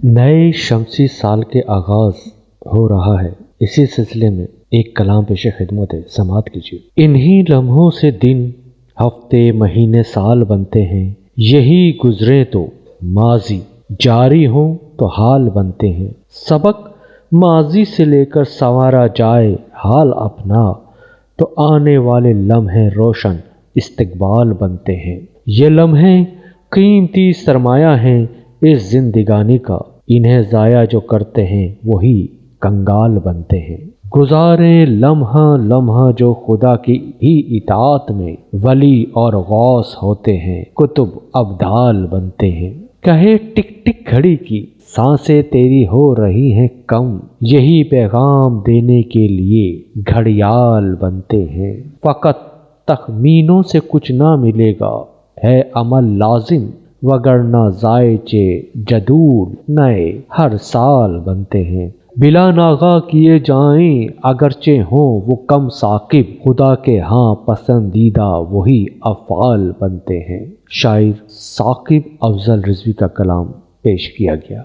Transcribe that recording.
نئے شمسی سال کے آغاز ہو رہا ہے، اسی سلسلے میں ایک کلام پیش خدمت ہے، سماعت کیجیے۔ انہی لمحوں سے دن، ہفتے، مہینے، سال بنتے ہیں، یہی گزرے تو ماضی، جاری ہوں تو حال بنتے ہیں۔ سبق ماضی سے لے کر سنوارا جائے حال اپنا، تو آنے والے لمحے روشن استقبال بنتے ہیں۔ یہ لمحے قیمتی سرمایہ ہیں اس زندگانی کا، انہیں ضائع جو کرتے ہیں وہی کنگال بنتے ہیں۔ گزارے لمحہ لمحہ جو خدا کی ہی اطاعت میں، ولی اور غوث ہوتے ہیں، کتب ابدال بنتے ہیں۔ کہے ٹک ٹک گھڑی کی سانسیں تیری ہو رہی ہیں کم، یہی پیغام دینے کے لیے گھڑیال بنتے ہیں۔ فقط تخمینوں سے کچھ نہ ملے گا، ہے عمل لازم، وگرنہ ذائچے جدول نئے ہر سال بنتے ہیں۔ بلا ناغہ کیے جائیں اگرچہ ہوں وہ کم ثاقب، خدا کے ہاں پسندیدہ وہی افعال بنتے ہیں۔ شاعر ثاقب افضل رضوی کا کلام پیش کیا گیا۔